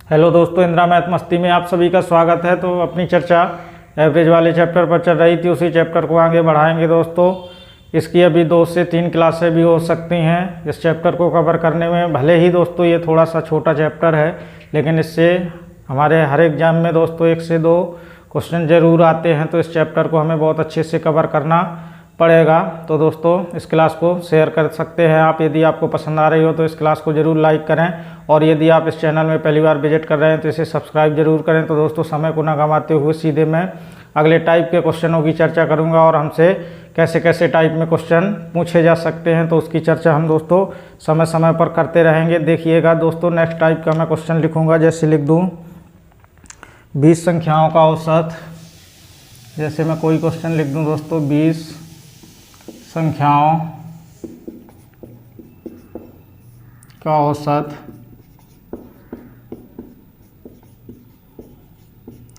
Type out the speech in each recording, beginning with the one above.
Hello दोस्तों, Indira math मस्ती में आप सभी का स्वागत है। तो अपनी चर्चा एवरेज वाले चैप्टर पर चल रही थी, उसी चैप्टर को आगे बढ़ाएंगे दोस्तों। इसकी अभी 2 से 3 क्लासें भी हो सकती हैं इस चैप्टर को कवर करने में। भले ही दोस्तों ये थोड़ा सा छोटा चैप्टर है, लेकिन इससे हमारे हर एग्जाम में दोस्तों 1 से 2 क्वेश्चन ज़रूर आते हैं, तो इस चैप्टर को हमें बहुत अच्छे से कवर करना पड़ेगा। तो दोस्तों इस क्लास को शेयर कर सकते हैं आप। यदि आपको पसंद आ रही हो तो इस क्लास को ज़रूर लाइक करें, और यदि आप इस चैनल में पहली बार विजिट कर रहे हैं तो इसे सब्सक्राइब जरूर करें। तो दोस्तों समय को ना गंवाते हुए सीधे मैं अगले टाइप के क्वेश्चनों की चर्चा करूंगा, और हमसे कैसे कैसे टाइप में क्वेश्चन पूछे जा सकते हैं तो उसकी चर्चा हम दोस्तों समय समय पर करते रहेंगे। देखिएगा दोस्तों, नेक्स्ट टाइप का मैं क्वेश्चन लिखूँगा। जैसे लिख दूँ 20 संख्याओं का औसत। जैसे मैं कोई क्वेश्चन लिख दूँ दोस्तों, 20 संख्याओं का औसत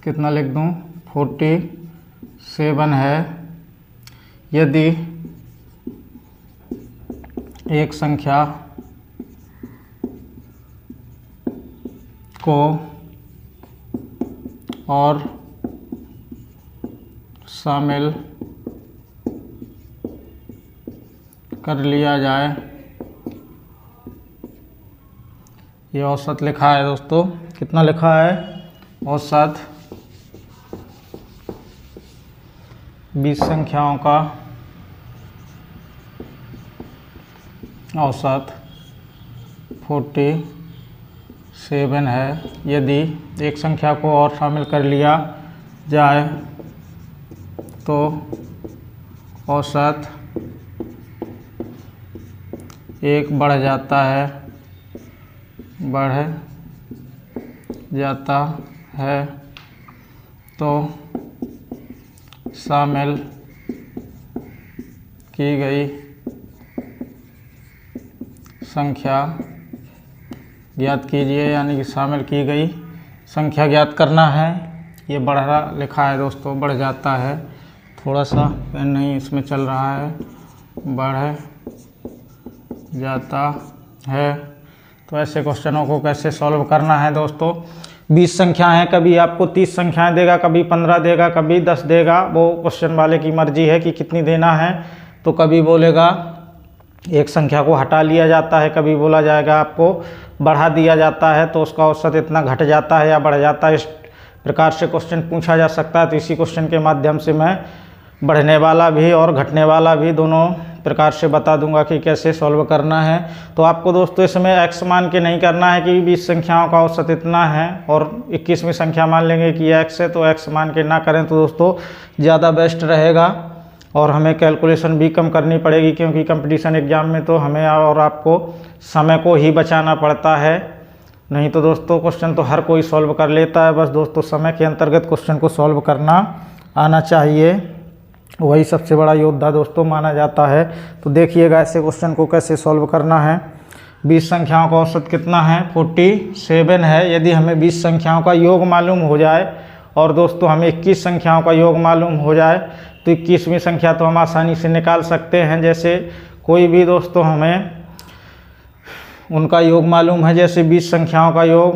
कितना लिख दूँ, 47 है यदि एक संख्या को और शामिल कर लिया जाए। ये औसत लिखा है दोस्तों, कितना लिखा है औसत 20 संख्याओं का औसत 47 है यदि एक संख्या को और शामिल कर लिया जाए तो औसत 1 बढ़ जाता है तो शामिल की गई संख्या ज्ञात कीजिए। यानी कि शामिल की गई संख्या ज्ञात करना है। ये बढ़ रहा लिखा है दोस्तों, बढ़ जाता है, थोड़ा सा पेन नहीं इसमें चल रहा है, बढ़ जाता है। तो ऐसे क्वेश्चनों को कैसे सॉल्व करना है दोस्तों। 20 संख्याएँ हैं, कभी आपको 30 संख्याएँ देगा, कभी 15 देगा, कभी 10 देगा। वो क्वेश्चन वाले की मर्जी है कि कितनी देना है। तो कभी बोलेगा एक संख्या को हटा लिया जाता है, कभी बोला जाएगा आपको बढ़ा दिया जाता है, तो उसका औसत इतना घट जाता है या बढ़ जाता है। इस प्रकार से क्वेश्चन पूछा जा सकता है। तो इसी क्वेश्चन के माध्यम से मैं बढ़ने वाला भी और घटने वाला भी दोनों प्रकार से बता दूंगा कि कैसे सॉल्व करना है। तो आपको दोस्तों इसमें x मान के नहीं करना है कि 20 संख्याओं का औसत इतना है और 21वीं संख्या मान लेंगे कि x है, तो x मान के ना करें तो दोस्तों ज़्यादा बेस्ट रहेगा। और हमें कैलकुलेशन भी कम करनी पड़ेगी, क्योंकि कंपटीशन एग्जाम में तो हमें और आपको समय को ही बचाना पड़ता है। नहीं तो दोस्तों क्वेश्चन तो हर कोई सॉल्व कर लेता है, बस दोस्तों समय के अंतर्गत क्वेश्चन को सॉल्व करना आना चाहिए, वही सबसे बड़ा योद्धा दोस्तों माना जाता है। तो देखिएगा ऐसे क्वेश्चन को कैसे सॉल्व करना है। 20 संख्याओं का औसत कितना है, 47 है यदि हमें 20 संख्याओं का योग मालूम हो जाए, और दोस्तों हमें 21 संख्याओं का योग मालूम हो जाए तो 21वीं संख्या तो हम आसानी से निकाल सकते हैं। जैसे कोई भी दोस्तों हमें उनका योग मालूम है, जैसे 20 संख्याओं का योग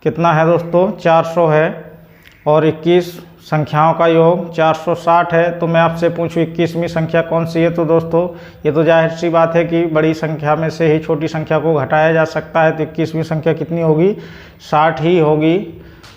कितना है दोस्तों, 400 है, और 21 संख्याओं का योग 460 है। तो मैं आपसे पूछूं 21वीं संख्या कौन सी है, तो दोस्तों ये तो जाहिर सी बात है कि बड़ी संख्या में से ही छोटी संख्या को घटाया जा सकता है। तो 21वीं संख्या कितनी होगी, 60 ही होगी।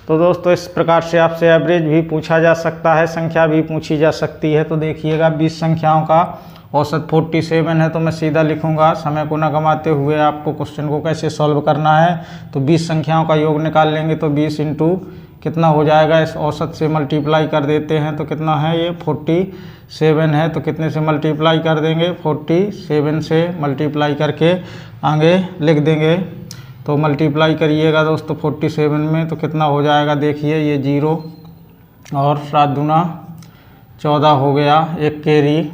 तो दोस्तों इस प्रकार से आपसे एवरेज भी पूछा जा सकता है, संख्या भी पूछी जा सकती है। तो देखिएगा 20 संख्याओं का औसत 47 है, तो मैं सीधा लिखूंगा, समय को न गंवाते हुए आपको क्वेश्चन को कैसे सॉल्व करना है। तो 20 संख्याओं का योग निकाल लेंगे तो 20 इंटू कितना हो जाएगा, इस औसत से मल्टीप्लाई कर देते हैं तो कितना है, ये 47 है। तो कितने से मल्टीप्लाई कर देंगे, 47 से मल्टीप्लाई करके आगे लिख देंगे। तो मल्टीप्लाई करिएगा दोस्तों 47 में तो कितना हो जाएगा, देखिए ये 0 और 7 दूना 14 हो गया, एक कैरी,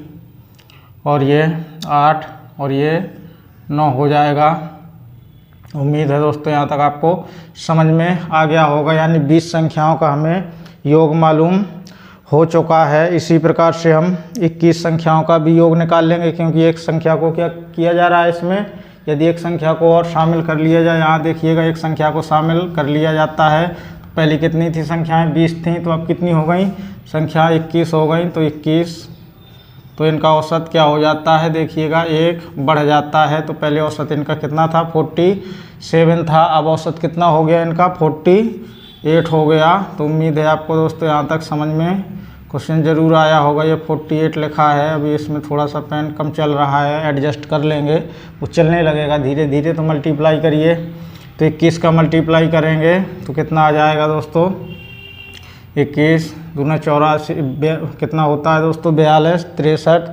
और ये 8 और ये 9 हो जाएगा। उम्मीद है दोस्तों यहाँ तक आपको समझ में आ गया होगा। यानी 20 संख्याओं का हमें योग मालूम हो चुका है। इसी प्रकार से हम 21 संख्याओं का भी योग निकाल लेंगे, क्योंकि एक संख्या को क्या किया जा रहा है, इसमें यदि एक संख्या को और शामिल कर लिया जाए, यहाँ देखिएगा एक संख्या को शामिल कर लिया जाता है। पहले कितनी थी संख्याएं? 20 थी, तो अब कितनी हो गई संख्या? 21 हो गई। तो 21, तो इनका औसत क्या हो जाता है? देखिएगा 1 बढ़ जाता है। तो पहले औसत इनका कितना था? 47 था। अब औसत कितना हो गया इनका? 48 हो गया। तो उम्मीद है आपको दोस्तों यहाँ तक समझ में क्वेश्चन ज़रूर आया होगा। ये 48 लिखा है। अभी इसमें थोड़ा सा पेन कम चल रहा है, एडजस्ट कर लेंगे, वो चलने लगेगा धीरे धीरे। तो मल्टीप्लाई करिए, तो 21 का मल्टीप्लाई करेंगे तो कितना आ जाएगा दोस्तों? 21 दूना 84, कितना होता है दोस्तों? 42, 63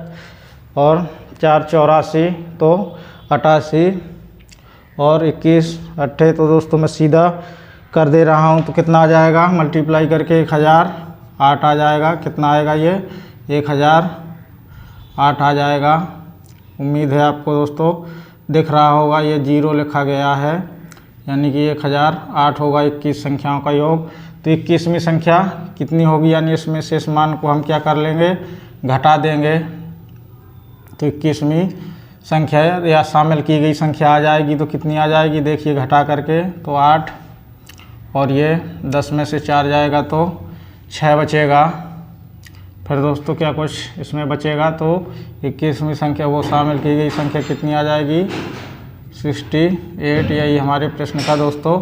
और 4 84, तो 88 और 21 8। तो दोस्तों मैं सीधा कर दे रहा हूँ, तो कितना आ जाएगा? मल्टीप्लाई करके 1008 आ जाएगा। कितना आएगा ये? 1008 आ जाएगा। उम्मीद है आपको दोस्तों दिख रहा होगा, ये 0 लिखा गया है, यानी कि 1008 होगा 21 संख्याओं का योग। तो 21वीं संख्या कितनी होगी? यानी इसमें शेष मान को हम क्या कर लेंगे? घटा देंगे। तो 21वीं संख्या या शामिल की गई संख्या आ जाएगी। तो कितनी आ जाएगी? देखिए घटा करके, तो 8 और ये 10 में से 4 जाएगा तो 6 बचेगा। फिर दोस्तों क्या कुछ इसमें बचेगा? तो 21वीं संख्या वो शामिल की गई संख्या कितनी आ जाएगी? 68। यही हमारे प्रश्न का दोस्तों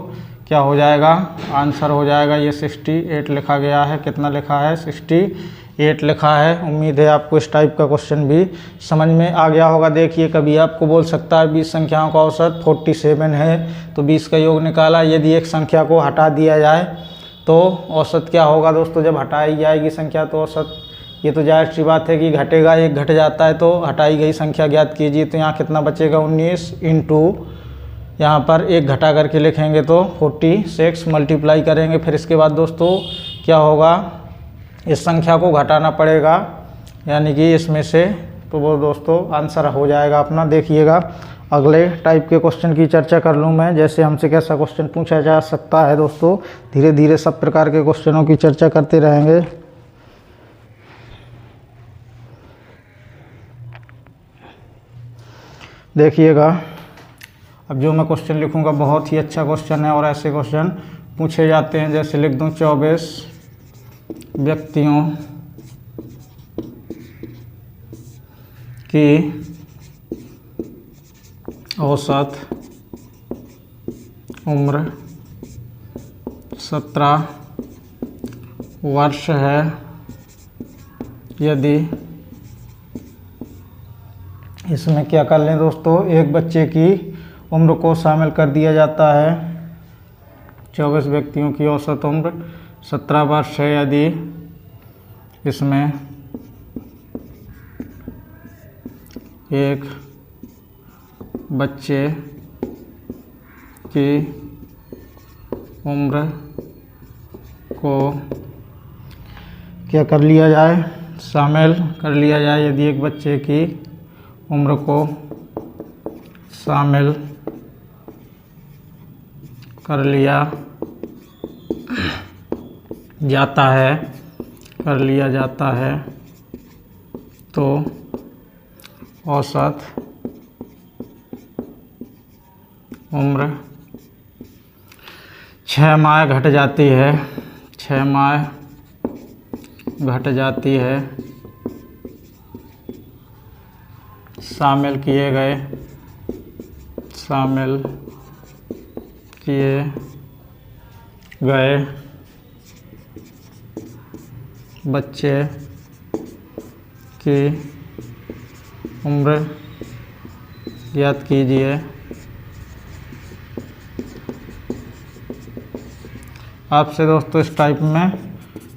क्या हो जाएगा? आंसर हो जाएगा। ये 68 लिखा गया है। कितना लिखा है? 68 लिखा है। उम्मीद है आपको इस टाइप का क्वेश्चन भी समझ में आ गया होगा। देखिए कभी आपको बोल सकता है 20 संख्याओं का औसत 47 है, तो 20 का योग निकाला। यदि एक संख्या को हटा दिया जाए तो औसत क्या होगा दोस्तों? जब हटाई जाएगी संख्या तो औसत, ये तो जाहिर सी बात है कि घटेगा, एक घट जाता है, तो हटाई गई संख्या ज्ञात कीजिए। तो यहाँ कितना बचेगा? 19 इंटू यहाँ पर एक घटा करके लिखेंगे तो 46, मल्टीप्लाई करेंगे। फिर इसके बाद दोस्तों क्या होगा? इस संख्या को घटाना पड़ेगा, यानी कि इसमें से, तो वो दोस्तों आंसर हो जाएगा अपना। देखिएगा अगले टाइप के क्वेश्चन की चर्चा कर लूँ मैं, जैसे हमसे कैसा क्वेश्चन पूछा जा सकता है दोस्तों। धीरे धीरे सब प्रकार के क्वेश्चनों की चर्चा करते रहेंगे। देखिएगा अब जो मैं क्वेश्चन लिखूंगा बहुत ही अच्छा क्वेश्चन है, और ऐसे क्वेश्चन पूछे जाते हैं। जैसे लिख दूं 24 व्यक्तियों की औसत उम्र 17 वर्ष है। यदि इसमें क्या कर लें दोस्तों? एक बच्चे की उम्र को शामिल कर दिया जाता है। 24 व्यक्तियों की औसत उम्र 17 वर्ष है। यदि इसमें एक बच्चे की उम्र को क्या कर लिया जाए? शामिल कर लिया जाए। यदि एक बच्चे की उम्र को शामिल कर लिया जाता है तो औसत उम्र 6 माह घट जाती है। 6 माह घट जाती है। शामिल किए गए बच्चे की उम्र ज्ञात कीजिए। आपसे दोस्तों इस टाइप में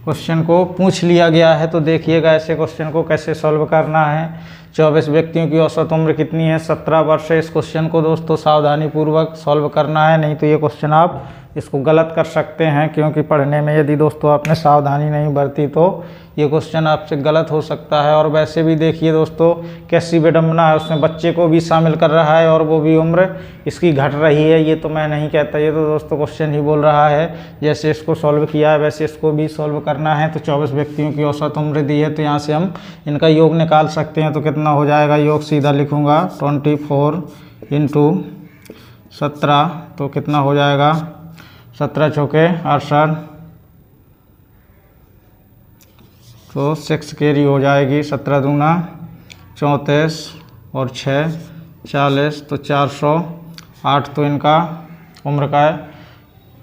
क्वेश्चन को पूछ लिया गया है, तो देखिएगा ऐसे क्वेश्चन को कैसे सॉल्व करना है। 24 व्यक्तियों की औसत उम्र कितनी है? 17 वर्ष है। इस क्वेश्चन को दोस्तों सावधानी पूर्वक सॉल्व करना है, नहीं तो ये क्वेश्चन आप इसको गलत कर सकते हैं, क्योंकि पढ़ने में यदि दोस्तों आपने सावधानी नहीं बरती तो ये क्वेश्चन आपसे गलत हो सकता है। और वैसे भी देखिए दोस्तों कैसी विडम्बना है, उसमें बच्चे को भी शामिल कर रहा है और वो भी उम्र इसकी घट रही है। ये तो मैं नहीं कहता, ये तो दोस्तों क्वेश्चन ही बोल रहा है। जैसे इसको सॉल्व किया है वैसे इसको भी सॉल्व करना है। तो 24 व्यक्तियों की औसत उम्र दी है, तो यहाँ से हम इनका योग निकाल सकते हैं। तो कितना हो जाएगा योग? सीधा लिखूँगा 24 इंटू 17 तो कितना हो जाएगा, 17 चौके 68 तो 6 कैरी हो जाएगी, 17 दूना 34 और 6 40 तो 408 तो इनका उम्र का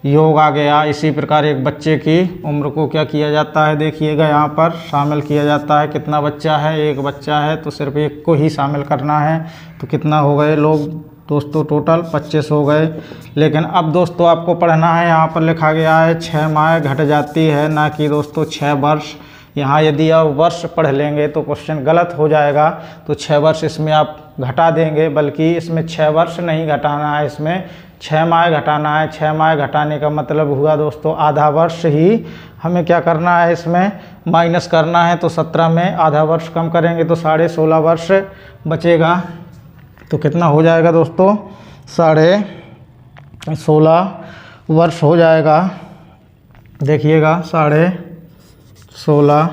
योग आ गया। इसी प्रकार एक बच्चे की उम्र को क्या किया जाता है, देखिएगा यहाँ पर शामिल किया जाता है। कितना बच्चा है, एक बच्चा है तो सिर्फ एक को ही शामिल करना है। तो कितना हो गए लोग दोस्तों, टोटल 25 हो गए। लेकिन अब दोस्तों आपको पढ़ना है, यहाँ पर लिखा गया है 6 माह घट जाती है, ना कि दोस्तों 6 वर्ष। यहाँ यदि आप वर्ष पढ़ लेंगे तो क्वेश्चन गलत हो जाएगा। तो 6 वर्ष इसमें आप घटा देंगे, बल्कि इसमें 6 वर्ष नहीं घटाना है, इसमें 6 माह घटाना है। 6 माह घटाने का मतलब हुआ दोस्तों आधा वर्ष ही हमें क्या करना है, इसमें माइनस करना है। तो 17 में आधा वर्ष कम करेंगे तो 16.5 वर्ष बचेगा। तो कितना हो जाएगा दोस्तों, 16.5 वर्ष हो जाएगा। देखिएगा 16.5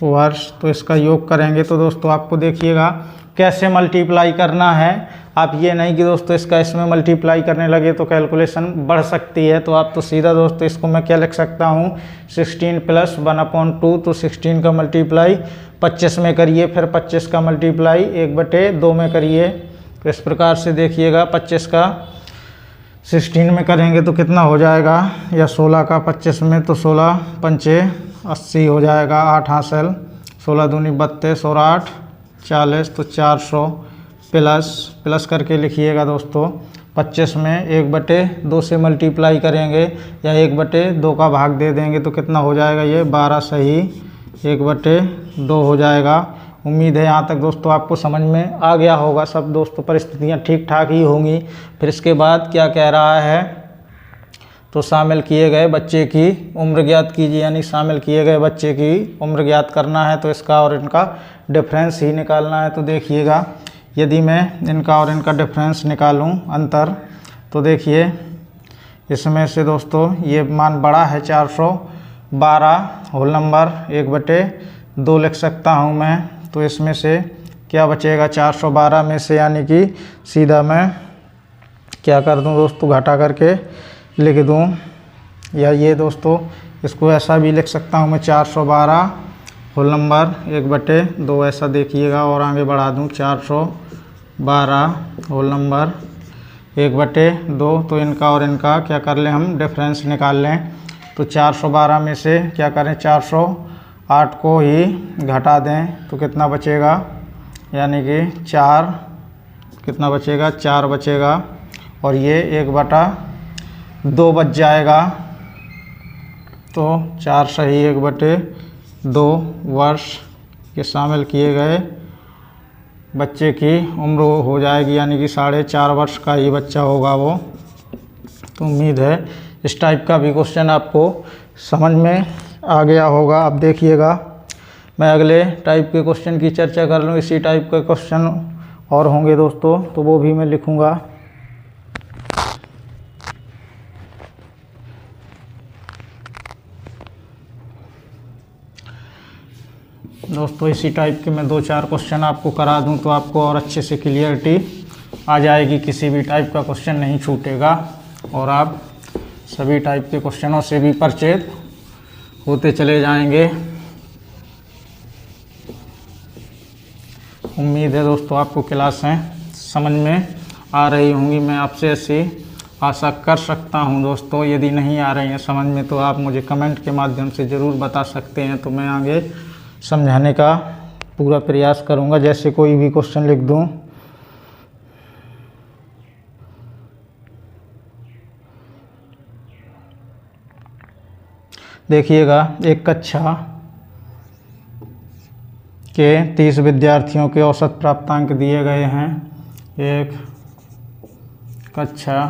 वर्ष। तो इसका योग करेंगे तो दोस्तों आपको देखिएगा कैसे मल्टीप्लाई करना है। आप ये नहीं कि दोस्तों इसका इसमें मल्टीप्लाई करने लगे तो कैलकुलेशन बढ़ सकती है। तो आप तो सीधा दोस्तों इसको मैं क्या लिख सकता हूँ, 16 + 1/2। तो 16 का मल्टीप्लाई 25 में करिए, फिर 25 का मल्टीप्लाई 1/2 में करिए। तो इस प्रकार से देखिएगा 25 का 16 में करेंगे तो कितना हो जाएगा, या 16 का 25 में तो 16 पंचे 80 हो जाएगा, 8 हासिल, 16 दूनी 32 और 8 40 तो 400 प्लस करके लिखिएगा दोस्तों। 25 में 1/2 से मल्टीप्लाई करेंगे या 1/2 का भाग दे देंगे तो कितना हो जाएगा, ये 12 सही 1/2 हो जाएगा। उम्मीद है यहाँ तक दोस्तों आपको समझ में आ गया होगा। सब दोस्तों परिस्थितियाँ ठीक ठाक ही होंगी। फिर इसके बाद क्या कह रहा है, तो शामिल किए गए बच्चे की उम्र ज्ञात कीजिए, यानी शामिल किए गए बच्चे की उम्र ज्ञात करना है। तो इसका और इनका डिफरेंस ही निकालना है। तो देखिएगा यदि मैं इनका और इनका डिफरेंस निकालूं अंतर, तो देखिए इसमें से दोस्तों ये मान बड़ा है 412 होल नंबर 1/2 लिख सकता हूं मैं। तो इसमें से क्या बचेगा, 412 में से यानी कि सीधा मैं क्या कर दूं दोस्तों, घटा करके लिख दूं, या ये दोस्तों इसको ऐसा भी लिख सकता हूं मैं, 412 होल नंबर 1/2 ऐसा देखिएगा। और आगे बढ़ा दूं 412 होल नंबर 1/2। तो इनका और इनका क्या कर लें हम, डिफरेंस निकाल लें। तो 412 में से क्या करें, 408 को ही घटा दें तो कितना बचेगा, यानी कि 4 कितना बचेगा, 4 बचेगा। और ये 1/2 बच जाएगा। तो 4 सही 1/2 वर्ष के शामिल किए गए बच्चे की उम्र हो जाएगी, यानी कि 4.5 वर्ष का ही बच्चा होगा वो। तो उम्मीद है इस टाइप का भी क्वेश्चन आपको समझ में आ गया होगा। अब देखिएगा मैं अगले टाइप के क्वेश्चन की चर्चा कर लूँ। इसी टाइप के क्वेश्चन और होंगे दोस्तों, तो वो भी मैं लिखूँगा। दोस्तों इसी टाइप के मैं 2-4 क्वेश्चन आपको करा दूं तो आपको और अच्छे से क्लियरिटी आ जाएगी। किसी भी टाइप का क्वेश्चन नहीं छूटेगा और आप सभी टाइप के क्वेश्चनों से भी परिचित होते चले जाएंगे। उम्मीद है दोस्तों आपको क्लासें समझ में आ रही होंगी। मैं आपसे ऐसी आशा कर सकता हूं दोस्तों। यदि नहीं आ रही हैं समझ में तो आप मुझे कमेंट के माध्यम से ज़रूर बता सकते हैं, तो मैं आगे समझाने का पूरा प्रयास करूंगा। जैसे कोई भी क्वेश्चन लिख दूं, देखिएगा एक कक्षा के 30 विद्यार्थियों के औसत प्राप्तांक दिए गए हैं। एक कक्षा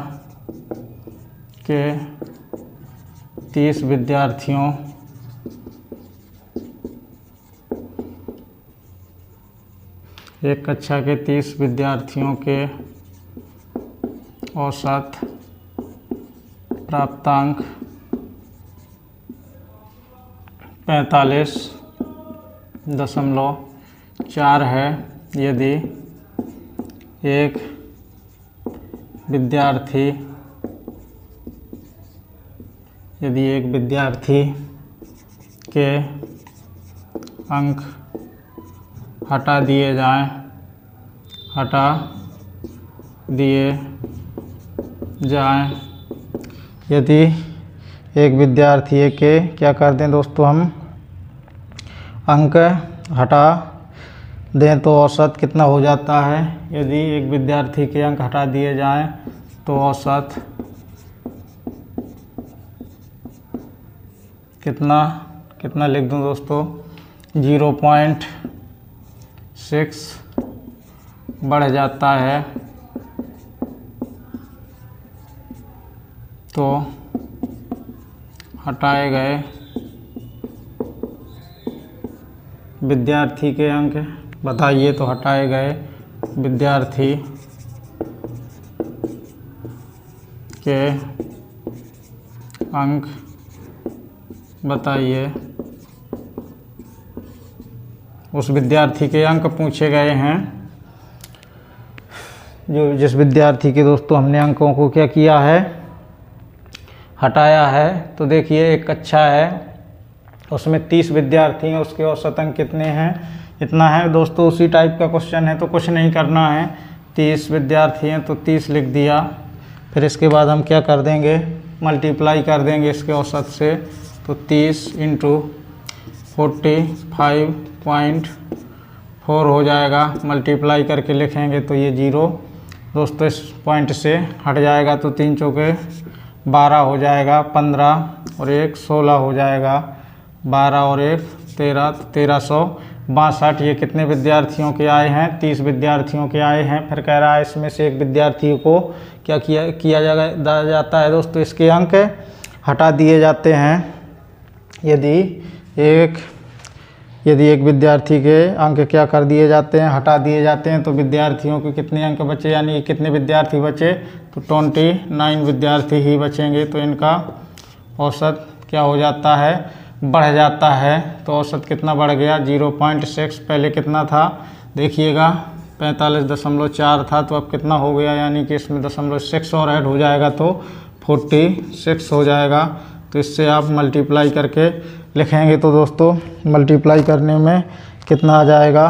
के 30 विद्यार्थियों एक कक्षा के 30 विद्यार्थियों के औसत प्राप्तांक 45.4 है। यदि एक विद्यार्थी, यदि एक विद्यार्थी के अंक हटा दिए जाएं, यदि एक विद्यार्थी के क्या कर दें दोस्तों, हम अंक हटा दें तो औसत कितना हो जाता है। यदि एक विद्यार्थी के अंक हटा दिए जाएं तो औसत कितना लिख दूं दोस्तों, 0.6 बढ़ जाता है। तो हटाए गए विद्यार्थी के अंक बताइए, तो हटाए गए विद्यार्थी के अंक बताइए। उस विद्यार्थी के अंक पूछे गए हैं, जिस विद्यार्थी के दोस्तों हमने अंकों को क्या किया है, हटाया है। तो देखिए एक कक्षा है, उसमें 30 विद्यार्थी हैं, उसके औसत अंक कितने हैं, इतना है दोस्तों। उसी टाइप का क्वेश्चन है तो कुछ नहीं करना है, 30 विद्यार्थी हैं तो 30 लिख दिया। फिर इसके बाद हम क्या कर देंगे, मल्टीप्लाई कर देंगे इसके औसत से। तो 30 × 45.4 हो जाएगा। मल्टीप्लाई करके लिखेंगे तो ये 0 दोस्तों इस पॉइंट से हट जाएगा, तो 3 चौके 12 हो जाएगा, 15 और 1 16 हो जाएगा, 12 और 1 13, 1362। ये कितने विद्यार्थियों के आए हैं, 30 विद्यार्थियों के आए हैं। फिर कह रहा है इसमें से एक विद्यार्थी को क्या किया जाता है दोस्तों, इसके अंक हटा दिए जाते हैं। यदि एक विद्यार्थी के अंक क्या कर दिए जाते हैं, हटा दिए जाते हैं, तो विद्यार्थियों के कितने अंक बचे, यानी कितने विद्यार्थी बचे, तो 29 विद्यार्थी ही बचेंगे। तो इनका औसत क्या हो जाता है, बढ़ जाता है। तो औसत कितना बढ़ गया, 0.6। पहले कितना था देखिएगा, 45.4 था, तो अब कितना हो गया, यानी कि इसमें 0.6 और ऐड हो जाएगा तो 46 हो जाएगा। तो इससे आप मल्टीप्लाई करके लिखेंगे तो दोस्तों मल्टीप्लाई करने में कितना आ जाएगा,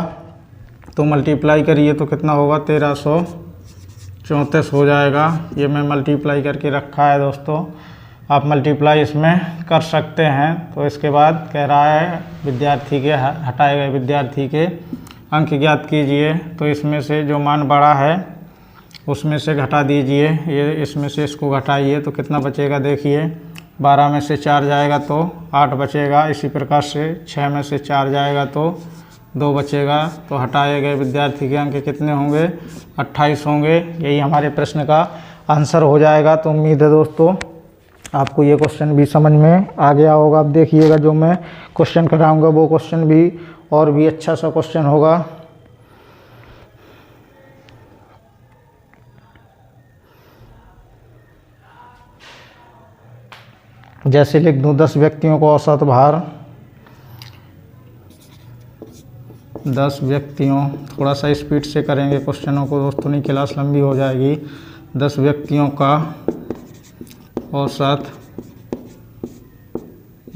तो मल्टीप्लाई करिए तो कितना होगा, 1334 हो जाएगा। ये मैं मल्टीप्लाई करके रखा है दोस्तों, आप मल्टीप्लाई इसमें कर सकते हैं। तो इसके बाद कह रहा है विद्यार्थी के हटाए गए विद्यार्थी के अंक ज्ञात कीजिए। तो इसमें से जो मान बड़ा है उसमें से घटा दीजिए, ये इसमें से इसको घटाइए तो कितना बचेगा, देखिए 12 में से 4 जाएगा तो 8 बचेगा। इसी प्रकार से 6 में से 4 जाएगा तो 2 बचेगा। तो हटाए गए विद्यार्थी के अंक कितने होंगे, 28 होंगे। यही हमारे प्रश्न का आंसर हो जाएगा। तो उम्मीद है दोस्तों आपको ये क्वेश्चन भी समझ में आ गया होगा। अब देखिएगा जो मैं क्वेश्चन कराऊंगा वो क्वेश्चन भी और भी अच्छा सा क्वेश्चन होगा। जैसे लिख दूं 10 व्यक्तियों को औसत भार, 10 व्यक्तियों, थोड़ा सा स्पीड से करेंगे क्वेश्चनों को दोस्तों, नहीं क्लास लंबी हो जाएगी। 10 व्यक्तियों का औसत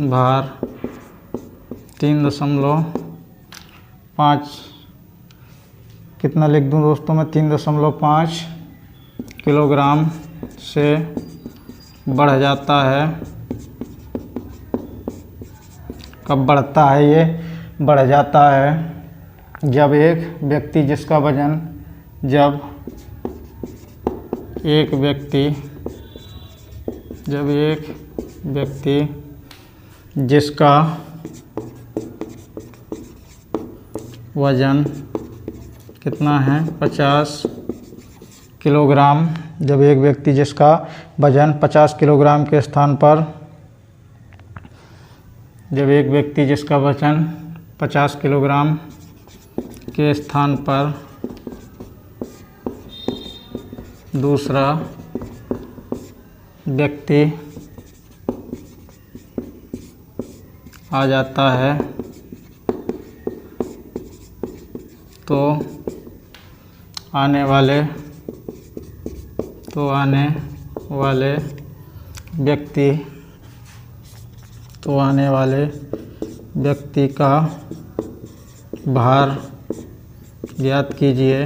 भार 3.5, कितना लिख दूं दोस्तों मैं, 3.5 किलोग्राम से बढ़ जाता है। कब बढ़ता है, ये बढ़ जाता है जब एक व्यक्ति जिसका वजन, जब एक व्यक्ति जिसका वजन कितना है, 50 किलोग्राम, जब एक व्यक्ति जिसका वजन 50 किलोग्राम के स्थान पर, जब एक व्यक्ति जिसका वजन 50 किलोग्राम के स्थान पर दूसरा व्यक्ति आ जाता है तो आने वाले तो आने वाले व्यक्ति का भार ज्ञात कीजिए।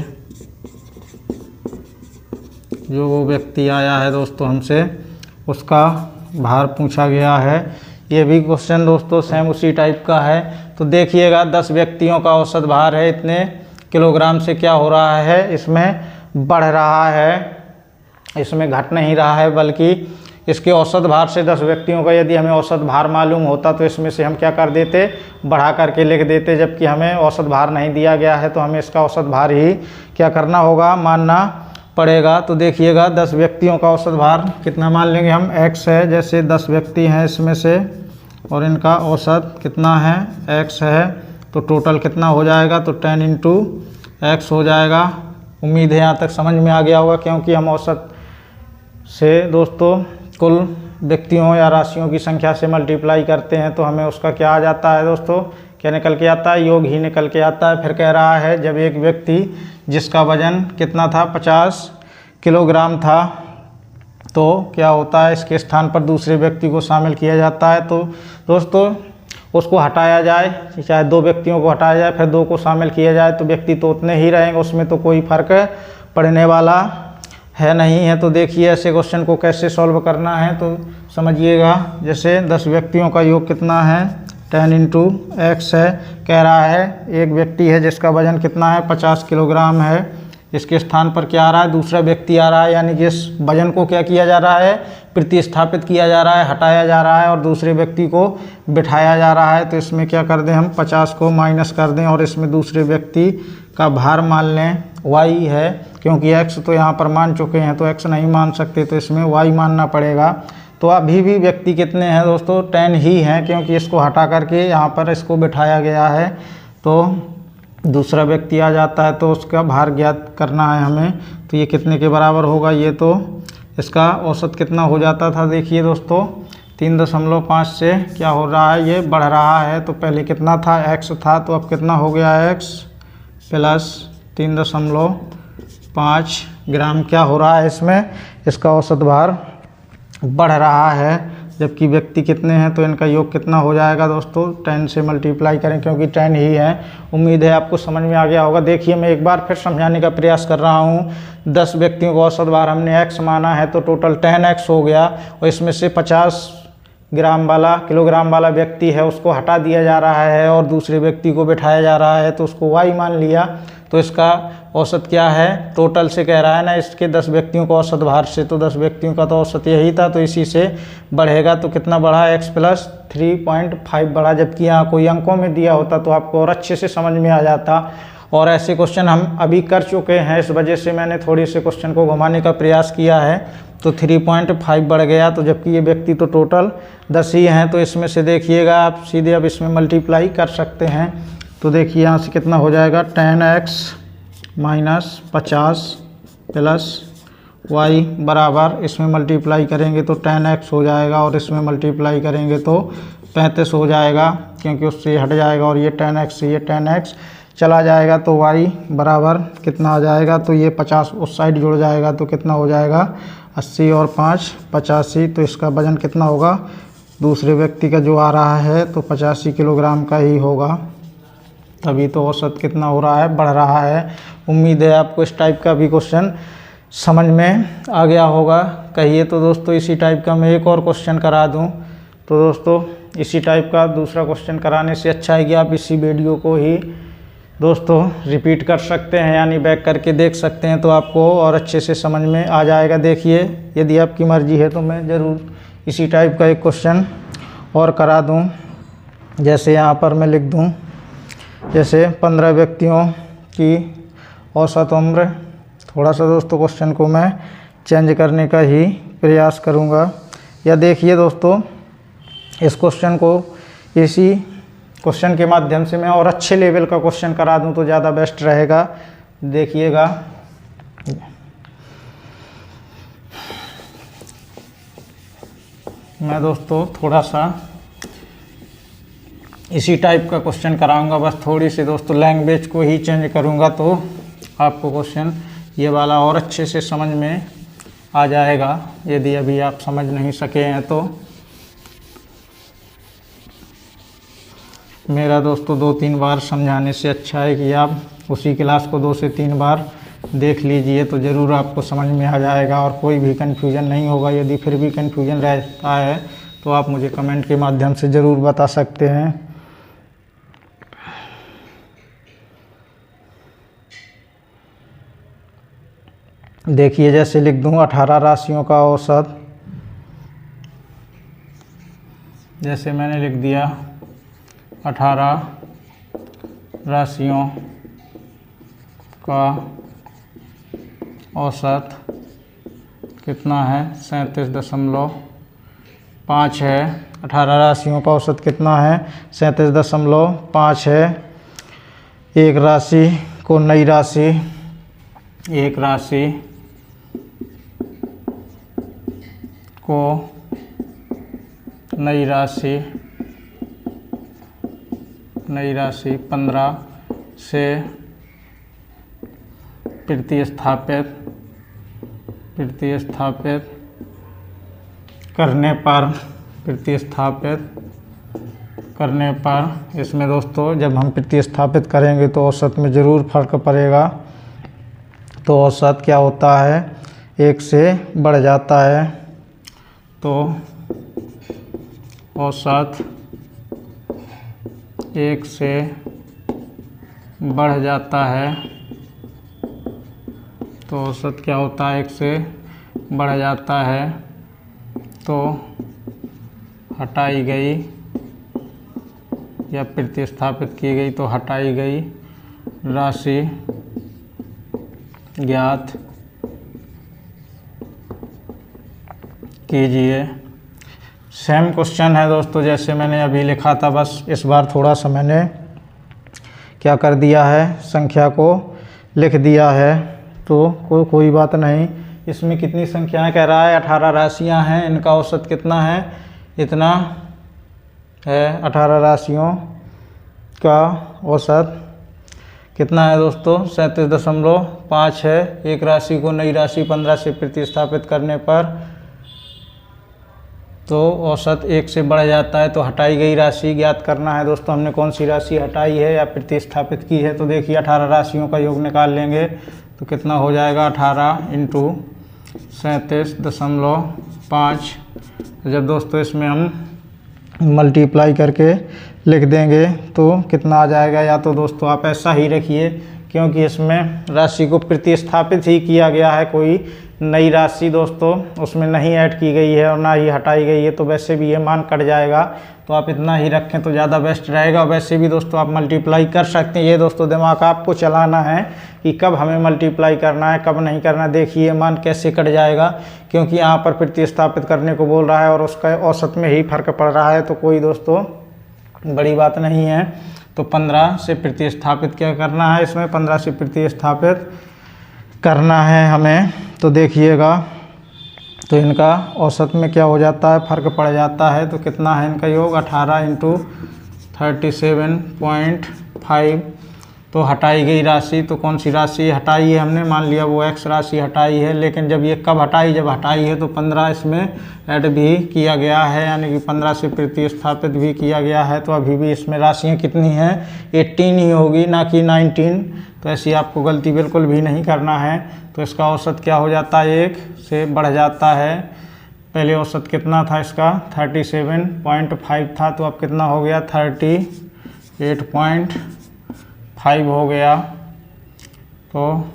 जो वो व्यक्ति आया है दोस्तों हमसे, उसका भार पूछा गया है। ये भी क्वेश्चन दोस्तों सेम उसी टाइप का है। तो देखिएगा 10 व्यक्तियों का औसत भार है, इतने किलोग्राम से क्या हो रहा है, इसमें बढ़ रहा है, इसमें घट नहीं रहा है, बल्कि इसके औसत भार से 10 व्यक्तियों का यदि हमें औसत भार मालूम होता तो इसमें से हम क्या कर देते, बढ़ा करके लिख देते। जबकि हमें औसत भार नहीं दिया गया है तो हमें इसका औसत भार ही क्या करना होगा, मानना पड़ेगा। तो देखिएगा 10 व्यक्तियों का औसत भार कितना मान लेंगे हम, x है। जैसे 10 व्यक्ति हैं इसमें से और इनका औसत कितना है, x है, तो टोटल कितना हो जाएगा, तो 10 इंटू x हो जाएगा। उम्मीद है यहाँ तक समझ में आ गया होगा, क्योंकि हम औसत से दोस्तों कुल व्यक्तियों या राशियों की संख्या से मल्टीप्लाई करते हैं तो हमें उसका क्या आ जाता है दोस्तों, क्या निकल के आता है, योग ही निकल के आता है। फिर कह रहा है जब एक व्यक्ति जिसका वजन कितना था, 50 किलोग्राम था, तो क्या होता है, इसके स्थान पर दूसरे व्यक्ति को शामिल किया जाता है। तो दोस्तों उसको हटाया जाए, चाहे 2 व्यक्तियों को हटाया जाए फिर 2 को शामिल किया जाए तो व्यक्ति तो उतने ही रहेंगे, उसमें तो कोई फर्क पड़ने वाला है नहीं है। तो देखिए ऐसे क्वेश्चन को कैसे सॉल्व करना है, तो समझिएगा। जैसे 10 व्यक्तियों का योग कितना है, 10 इंटू x है। कह रहा है एक व्यक्ति है जिसका वजन कितना है, 50 किलोग्राम है, इसके स्थान पर क्या आ रहा है, दूसरा व्यक्ति आ रहा है, यानी कि इस वजन को क्या किया जा रहा है, प्रतिस्थापित किया जा रहा है, हटाया जा रहा है और दूसरे व्यक्ति को बिठाया जा रहा है। तो इसमें क्या कर दें हम, 50 को माइनस कर दें और इसमें दूसरे व्यक्ति का भार मान लें, y है, क्योंकि x तो यहाँ पर मान चुके हैं तो x नहीं मान सकते, तो इसमें y मानना पड़ेगा। तो अभी भी व्यक्ति कितने हैं दोस्तों, 10 ही हैं, क्योंकि इसको हटा करके यहाँ पर इसको बिठाया गया है। तो दूसरा व्यक्ति आ जाता है तो उसका भार ज्ञात करना है हमें। तो ये कितने के बराबर होगा, ये तो इसका औसत कितना हो जाता था, देखिए दोस्तों 3.5 से क्या हो रहा है, ये बढ़ रहा है। तो पहले कितना था, x था, तो अब कितना हो गया है, x प्लस 3.5 ग्राम क्या हो रहा है, इसमें इसका औसत भार बढ़ रहा है। जबकि व्यक्ति कितने हैं, तो इनका योग कितना हो जाएगा दोस्तों, 10 से मल्टीप्लाई करें क्योंकि 10 ही है। उम्मीद है आपको समझ में आ गया होगा। देखिए मैं एक बार फिर समझाने का प्रयास कर रहा हूँ। 10 व्यक्तियों का औसत भार हमने x माना है तो टोटल 10x हो गया, और इसमें से 50 किलोग्राम वाला व्यक्ति है उसको हटा दिया जा रहा है और दूसरे व्यक्ति को बिठाया जा रहा है, तो उसको y मान लिया। तो इसका औसत क्या है, टोटल से कह रहा है ना, इसके 10 व्यक्तियों का औसत भार से, तो 10 व्यक्तियों का तो औसत यही था, तो इसी से बढ़ेगा। तो कितना बढ़ा, x प्लस 3.5 बढ़ा। जबकि यहाँ कोई अंकों में दिया होता तो आपको और अच्छे से समझ में आ जाता। और ऐसे क्वेश्चन हम अभी कर चुके हैं, इस वजह से मैंने थोड़ी से क्वेश्चन को घुमाने का प्रयास किया है। तो 3.5 बढ़ गया, तो जबकि ये व्यक्ति तो टोटल 10 ही हैं। तो इसमें से देखिएगा आप सीधे अब इसमें मल्टीप्लाई कर सकते हैं। तो देखिए यहाँ से कितना हो जाएगा, 10x माइनस 50 प्लस y बराबर, इसमें मल्टीप्लाई करेंगे तो 10x हो जाएगा और इसमें मल्टीप्लाई करेंगे तो 35 हो जाएगा, क्योंकि उससे हट जाएगा और ये 10x से ये 10x चला जाएगा। तो y बराबर कितना आ जाएगा, तो ये 50 उस साइड जुड़ जाएगा तो कितना हो जाएगा, 80 और 5 85। तो इसका वजन कितना होगा, दूसरे व्यक्ति का जो आ रहा है तो 85 किलोग्राम का ही होगा। तभी तो औसत कितना हो रहा है, बढ़ रहा है। उम्मीद है आपको इस टाइप का भी क्वेश्चन समझ में आ गया होगा। कहिए तो दोस्तों इसी टाइप का मैं एक और क्वेश्चन करा दूं। तो दोस्तों इसी टाइप का दूसरा क्वेश्चन कराने से अच्छा है कि आप इसी वीडियो को ही दोस्तों रिपीट कर सकते हैं, यानी बैक करके देख सकते हैं, तो आपको और अच्छे से समझ में आ जाएगा। देखिए यदि आपकी मर्ज़ी है तो मैं ज़रूर इसी टाइप का एक क्वेश्चन और करा दूं। जैसे यहाँ पर मैं लिख दूं, जैसे 15 व्यक्तियों की औसत उम्र। थोड़ा सा दोस्तों क्वेश्चन को मैं चेंज करने का ही प्रयास करूँगा। या देखिए दोस्तों इस क्वेश्चन को इसी क्वेश्चन के माध्यम से मैं और अच्छे लेवल का क्वेश्चन करा दूं तो ज़्यादा बेस्ट रहेगा। देखिएगा मैं दोस्तों थोड़ा सा इसी टाइप का क्वेश्चन कराऊंगा, बस थोड़ी सी दोस्तों लैंग्वेज को ही चेंज करूंगा तो आपको क्वेश्चन ये वाला और अच्छे से समझ में आ जाएगा यदि अभी आप समझ नहीं सके हैं तो। मेरा दोस्तों 2-3 बार समझाने से अच्छा है कि आप उसी क्लास को 2 से 3 बार देख लीजिए, तो ज़रूर आपको समझ में आ जाएगा और कोई भी कन्फ्यूजन नहीं होगा। यदि फिर भी कन्फ्यूजन रहता है तो आप मुझे कमेंट के माध्यम से ज़रूर बता सकते हैं। देखिए जैसे लिख दूँ 18 राशियों का औसत, जैसे मैंने लिख दिया 18 राशियों का औसत कितना है, 37.5 है। 18 राशियों का औसत कितना है, 37.5 है। एक राशि को नई राशि, एक राशि को नई राशि 15 से प्रतिस्थापित करने पर इसमें दोस्तों जब हम प्रतिस्थापित करेंगे तो औसत में ज़रूर फर्क पड़ेगा। तो औसत क्या होता है, 1 से बढ़ जाता है। तो औसत 1 से बढ़ जाता है, तो औसत क्या होता है, 1 से बढ़ जाता है। तो हटाई गई या प्रतिस्थापित की गई, तो हटाई गई राशि ज्ञात कीजिए। सेम क्वेश्चन है दोस्तों जैसे मैंने अभी लिखा था, बस इस बार थोड़ा सा मैंने क्या कर दिया है, संख्या को लिख दिया है। तो कोई बात नहीं। इसमें कितनी संख्याएं कह रहा है, 18 राशियां हैं, इनका औसत कितना है, इतना है। 18 राशियों का औसत कितना है दोस्तों, 37.5 है। एक राशि को नई राशि 15 से प्रतिस्थापित करने पर तो औसत 1 से बढ़ जाता है। तो हटाई गई राशि ज्ञात करना है दोस्तों, हमने कौन सी राशि हटाई है या प्रतिस्थापित की है। तो देखिए 18 राशियों का योग निकाल लेंगे तो कितना हो जाएगा, 18 × 37.5। जब दोस्तों इसमें हम मल्टीप्लाई करके लिख देंगे तो कितना आ जाएगा। या तो दोस्तों आप ऐसा ही रखिए क्योंकि इसमें राशि को प्रतिस्थापित ही किया गया है, कोई नई राशि दोस्तों उसमें नहीं ऐड की गई है और ना ही हटाई गई है, तो वैसे भी ये मान कट जाएगा। तो आप इतना ही रखें तो ज़्यादा बेस्ट रहेगा। वैसे भी दोस्तों आप मल्टीप्लाई कर सकते हैं, ये दोस्तों दिमाग आपको चलाना है कि कब हमें मल्टीप्लाई करना है कब नहीं करना। देखिए मान कैसे कट जाएगा, क्योंकि यहाँ पर प्रतिस्थापित करने को बोल रहा है और उसका औसत में ही फर्क पड़ रहा है, तो कोई दोस्तों बड़ी बात नहीं है। तो 15 से प्रतिस्थापित क्या करना है, इसमें 15 से प्रतिस्थापित करना है हमें। तो देखिएगा तो इनका औसत में क्या हो जाता है, फ़र्क पड़ जाता है। तो कितना है इनका योग, 18 × 37.5। तो हटाई गई राशि, तो कौन सी राशि हटाई है हमने, मान लिया वो x राशि हटाई है, लेकिन जब ये कब हटाई, जब हटाई है तो 15 इसमें ऐड भी किया गया है, यानी कि 15 से प्रतिस्थापित भी किया गया है। तो अभी भी इसमें राशियाँ कितनी हैं, 18 ही होगी ना कि 19। तो ऐसी आपको गलती बिल्कुल भी नहीं करना है। तो इसका औसत क्या हो जाता है, 1 से बढ़ जाता है। पहले औसत कितना था इसका, 37.5 था, तो अब कितना हो गया, 38.5 हो गया। तो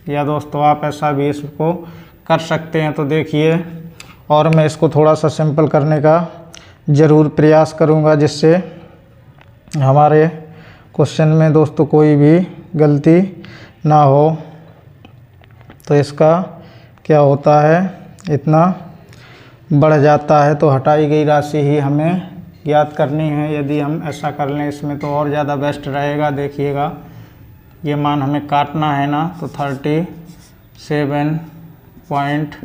या दोस्तों आप ऐसा भी इसको कर सकते हैं। तो देखिए, और मैं इसको थोड़ा सा सिंपल करने का ज़रूर प्रयास करूंगा, जिससे हमारे क्वेश्चन में दोस्तों कोई भी गलती ना हो। तो इसका क्या होता है, इतना बढ़ जाता है, तो हटाई गई राशि ही हमें ज्ञात करनी है। यदि हम ऐसा कर लें इसमें तो और ज़्यादा बेस्ट रहेगा। देखिएगा ये मान हमें काटना है ना, तो 37.5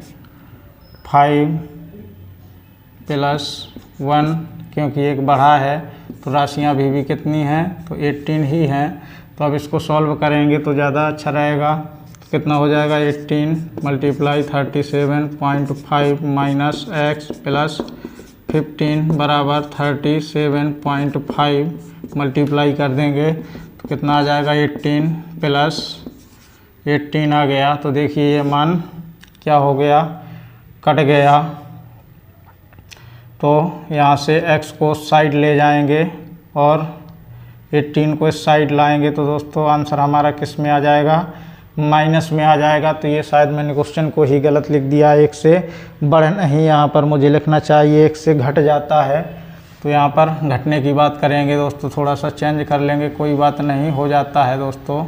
+ 1, क्योंकि एक बढ़ा है तो राशियाँ अभी भी कितनी हैं, तो 18 ही हैं। तो अब इसको सॉल्व करेंगे तो ज़्यादा अच्छा रहेगा। तो कितना हो जाएगा 18 मल्टीप्लाई 37.5 माइनस एक्स प्लस 15 बराबर 37.5 मल्टीप्लाई कर देंगे तो कितना आ जाएगा 18 प्लस 18 आ गया। तो देखिए ये मान क्या हो गया, कट गया। तो यहाँ से x को साइड ले जाएंगे और 18 को इस साइड लाएंगे तो दोस्तों आंसर हमारा किस में आ जाएगा, माइनस में आ जाएगा। तो ये शायद मैंने क्वेश्चन को ही गलत लिख दिया, एक से बढ़ नहीं यहाँ पर मुझे लिखना चाहिए, एक से घट जाता है। तो यहाँ पर घटने की बात करेंगे दोस्तों, थोड़ा सा चेंज कर लेंगे, कोई बात नहीं, हो जाता है दोस्तों,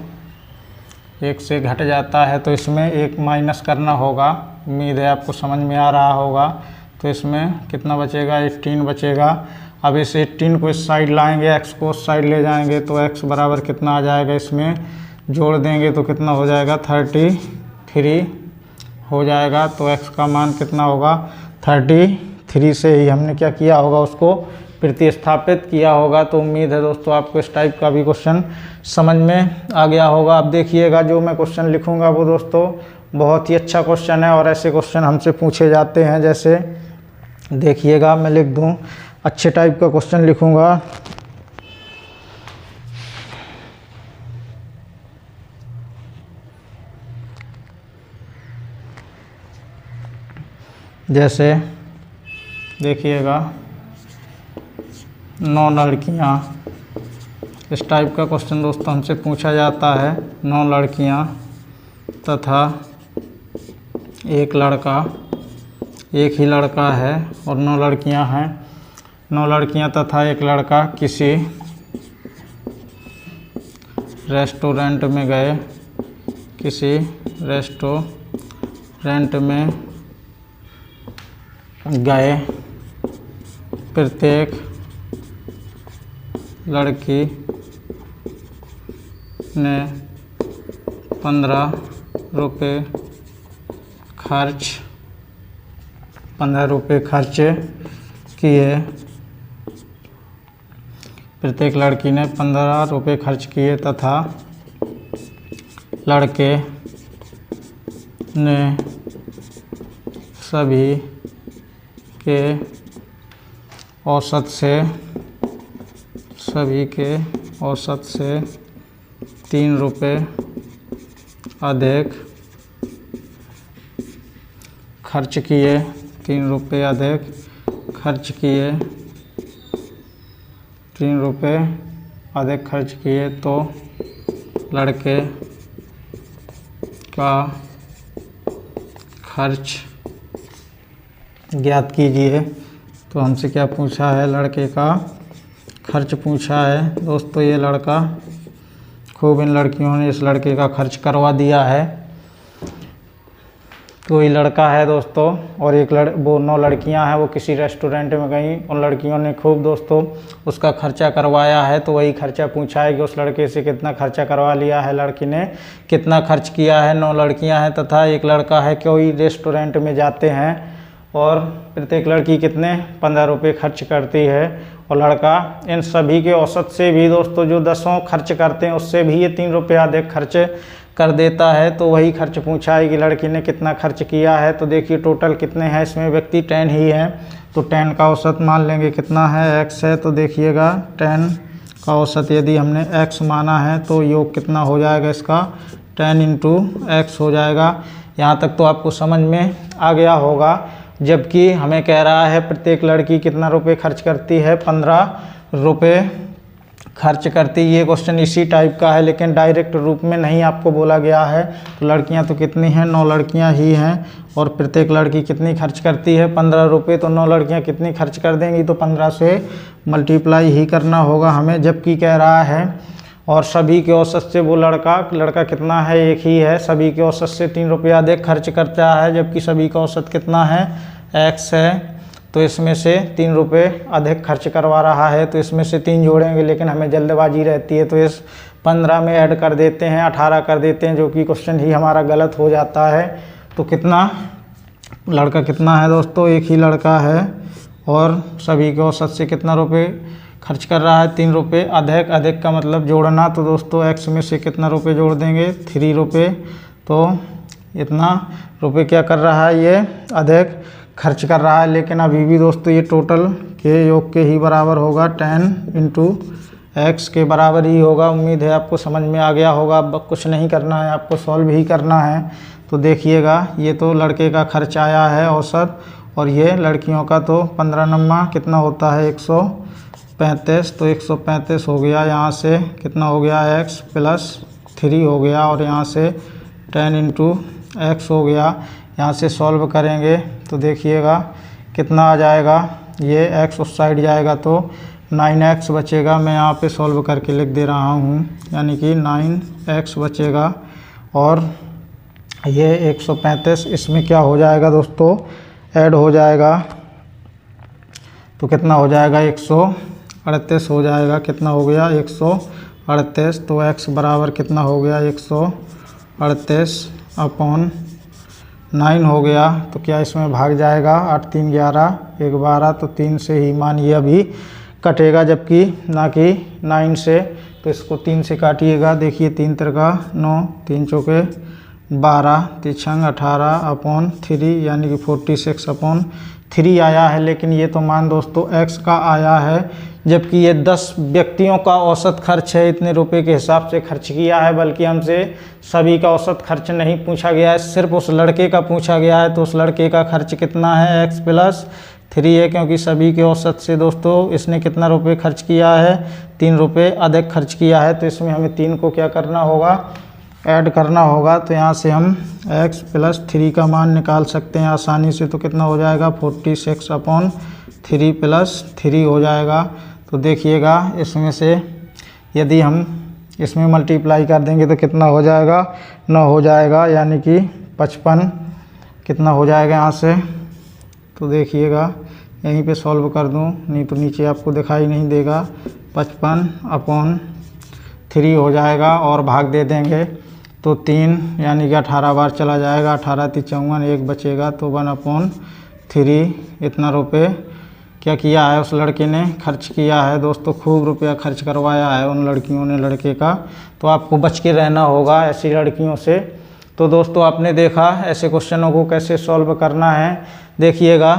एक से घट जाता है तो इसमें एक माइनस करना होगा। उम्मीद है आपको समझ में आ रहा होगा। तो इसमें कितना बचेगा, 18 बचेगा। अब इस 18 को इस साइड लाएंगे, x को उस साइड ले जाएंगे तो x बराबर कितना आ जाएगा, इसमें जोड़ देंगे तो कितना हो जाएगा 33 हो जाएगा। तो x का मान कितना होगा 33 से ही हमने क्या किया होगा, उसको प्रतिस्थापित किया होगा। तो उम्मीद है दोस्तों आपको इस टाइप का भी क्वेश्चन समझ में आ गया होगा। अब देखिएगा जो मैं क्वेश्चन लिखूंगा वो दोस्तों बहुत ही अच्छा क्वेश्चन है और ऐसे क्वेश्चन हमसे पूछे जाते हैं। जैसे देखिएगा मैं लिख दूं, अच्छे टाइप का क्वेश्चन लिखूंगा। जैसे देखिएगा 9 लड़कियां, इस टाइप का क्वेश्चन दोस्तों हमसे पूछा जाता है। 9 लड़कियां तथा एक लड़का, एक ही लड़का है और 9 लड़कियां हैं। 9 लड़कियां तथा एक लड़का किसी रेस्टोरेंट में गए, किसी रेस्टोरेंट में गए। प्रत्येक लड़की ने 15 रुपये खर्च किए। प्रत्येक लड़की ने 15 रुपये खर्च किए तथा लड़के ने सभी के औसत से 3 रुपये अधिक खर्च किए। 3 रुपये अधिक खर्च किए, 3 रुपये अधिक खर्च किए तो लड़के का खर्च ज्ञात कीजिए। तो हमसे क्या पूछा है, लड़के का खर्च पूछा है। दोस्तों ये लड़का, खूब इन लड़कियों ने इस लड़के का खर्च करवा दिया है। तो ये लड़का है दोस्तों और वो 9 लड़कियां हैं, वो किसी रेस्टोरेंट में गई। उन लड़कियों ने खूब दोस्तों उसका खर्चा करवाया है। तो वही खर्चा पूछा है कि उस लड़के से कितना खर्चा करवा लिया है, लड़की ने कितना खर्च किया है। 9 लड़कियां हैं तथा एक लड़का है, कोई रेस्टोरेंट में जाते हैं और प्रत्येक लड़की कितने 15 रुपये खर्च करती है और लड़का इन सभी के औसत से भी दोस्तों जो 10 खर्च करते हैं उससे भी ये 3 रुपये अधिक खर्च कर देता है। तो वही खर्च पूछा है कि लड़की ने कितना खर्च किया है। तो देखिए टोटल कितने हैं इसमें, व्यक्ति 10 ही है। तो 10 का औसत मान लेंगे कितना है, x है। तो देखिएगा 10 का औसत यदि हमने x माना है तो योग कितना हो जाएगा इसका, 10 × x हो जाएगा। यहाँ तक तो आपको समझ में आ गया होगा। जबकि हमें कह रहा है प्रत्येक लड़की कितना रुपये खर्च करती है, 15 रुपये खर्च करती। ये क्वेश्चन इसी टाइप का है लेकिन डायरेक्ट रूप में नहीं आपको बोला गया है। तो लड़कियां तो कितनी हैं, 9 लड़कियां ही हैं और प्रत्येक लड़की कितनी खर्च करती है, 15 रुपये। तो 9 लड़कियां कितनी खर्च कर देंगी, तो 15 से मल्टीप्लाई ही करना होगा हमें। जबकि कह रहा है और सभी के औसत से वो लड़का कितना है, एक ही है। सभी के औसत से 3 रुपये अधिक खर्च करता है, जबकि सभी का औसत कितना है, x है। तो इसमें से 3 रुपये अधिक खर्च करवा रहा है। तो इसमें से 3 जोड़ेंगे लेकिन हमें जल्दबाजी रहती है तो इस 15 में ऐड कर देते हैं, 18 कर देते हैं, जो कि क्वेश्चन ही हमारा गलत हो जाता है। तो कितना लड़का कितना है दोस्तों, एक ही लड़का है और सभी के औसत से कितना रुपये खर्च कर रहा है, 3 रुपये अधिक। अधिक का मतलब जोड़ना। तो दोस्तों x में से कितना रुपये जोड़ देंगे, 3 रुपये। तो इतना रुपये क्या कर रहा है, ये अधिक खर्च कर रहा है। लेकिन अभी भी दोस्तों ये टोटल के योग के ही बराबर होगा, 10 इंटू एक्स के बराबर ही होगा। उम्मीद है आपको समझ में आ गया होगा। अब कुछ नहीं करना है, आपको सॉल्व ही करना है। तो देखिएगा, ये तो लड़के का खर्च आया है औसत, और ये लड़कियों का। तो 15 नम्मा कितना होता है, 135। तो 135 हो गया। यहाँ से कितना हो गया, x प्लस 3 हो गया, और यहाँ से 10 इंटू एक्स हो गया। यहाँ से सॉल्व करेंगे तो देखिएगा कितना आ जाएगा, ये x उस साइड जाएगा तो 9x बचेगा। मैं यहाँ पे सॉल्व करके लिख दे रहा हूँ, यानी कि 9x बचेगा। और ये 135 इसमें क्या हो जाएगा दोस्तों, ऐड हो जाएगा। तो कितना हो जाएगा, 138 हो जाएगा। कितना हो गया, 138। तो x बराबर कितना हो गया, 138 अपॉन 9 हो गया। तो क्या इसमें भाग जाएगा, 8 3 11 1 12। तो 3 से ही मान ये अभी कटेगा, जबकि ना कि 9 से। तो इसको 3 से काटिएगा। देखिए 3 तिरका 9, 3 चौके 12, 3 छंग 18 अपॉन 3, यानी कि 46 अपॉन 3 आया है। लेकिन ये तो मान दोस्तों x का आया है, जबकि ये 10 व्यक्तियों का औसत खर्च है। इतने रुपए के हिसाब से खर्च किया है, बल्कि हमसे सभी का औसत खर्च नहीं पूछा गया है, सिर्फ उस लड़के का पूछा गया है। तो उस लड़के का खर्च कितना है, x प्लस 3 है, क्योंकि सभी के औसत से दोस्तों इसने कितना रुपये खर्च किया है, 3 रुपये अधिक खर्च किया है। तो इसमें हमें 3 को क्या करना होगा, ऐड करना होगा। तो यहाँ से हम x प्लस 3 का मान निकाल सकते हैं आसानी से। तो कितना हो जाएगा, 46 अपॉन 3 प्लस 3 हो जाएगा। तो देखिएगा, इसमें से यदि हम इसमें मल्टीप्लाई कर देंगे तो कितना हो जाएगा, 9 हो जाएगा, यानी कि 55 कितना हो जाएगा यहाँ से। तो देखिएगा, यहीं पे सॉल्व कर दूँ, नहीं तो नीचे आपको दिखाई नहीं देगा। 55 अपॉन 3 हो जाएगा, और भाग दे देंगे तो 3, यानी कि 18 बार चला जाएगा। 18 3 54, 1 बचेगा। तो 1/3 इतना रुपये क्या किया है, उस लड़के ने खर्च किया है। दोस्तों खूब रुपया खर्च करवाया है उन लड़कियों ने लड़के का। तो आपको बच के रहना होगा ऐसी लड़कियों से। तो दोस्तों आपने देखा ऐसे क्वेश्चनों को कैसे सॉल्व करना है। देखिएगा,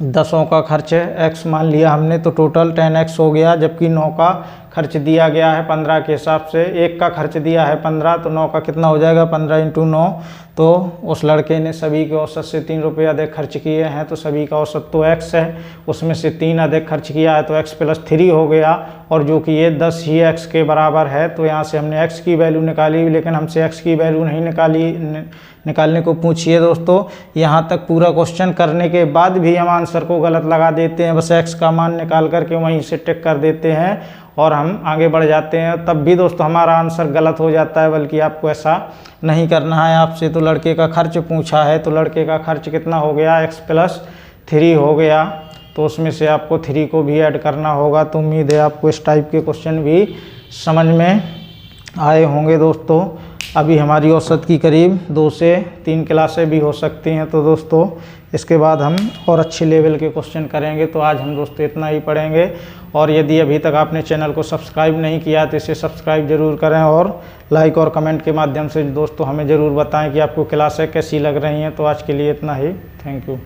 10 का खर्च है x मान लिया हमने, तो टोटल 10x हो गया, जबकि 9 का खर्च दिया गया है 15 के हिसाब से। 1 का खर्च दिया है 15, तो 9 का कितना हो जाएगा, 15 इंटू 9। तो उस लड़के ने सभी के औसत से 3 रुपये अधिक खर्च किए हैं। तो सभी का औसत तो x है, उसमें से 3 अधिक खर्च किया है, तो x प्लस 3 हो गया। और जो कि ये 10 ही x के बराबर है। तो यहाँ से हमने x की वैल्यू निकाली, लेकिन हमसे x की वैल्यू नहीं निकालने को पूछिए दोस्तों। यहाँ तक पूरा क्वेश्चन करने के बाद भी हम आंसर को गलत लगा देते हैं, बस x का मान निकाल करके वहीं से टिक कर देते हैं और हम आगे बढ़ जाते हैं। तब भी दोस्तों हमारा आंसर गलत हो जाता है, बल्कि आपको ऐसा नहीं करना है। आपसे तो लड़के का खर्च पूछा है, तो लड़के का खर्च कितना हो गया, x प्लस 3 हो गया। तो उसमें से आपको 3 को भी ऐड करना होगा। तो उम्मीद है आपको इस टाइप के क्वेश्चन भी समझ में आए होंगे दोस्तों। अभी हमारी औसत की करीब 2 से 3 क्लासें भी हो सकती हैं। तो दोस्तों इसके बाद हम और अच्छे लेवल के क्वेश्चन करेंगे। तो आज हम दोस्तों इतना ही पढ़ेंगे। और यदि अभी तक आपने चैनल को सब्सक्राइब नहीं किया तो इसे सब्सक्राइब जरूर करें, और लाइक और कमेंट के माध्यम से दोस्तों हमें ज़रूर बताएं कि आपको क्लासें कैसी लग रही हैं। तो आज के लिए इतना ही, थैंक यू।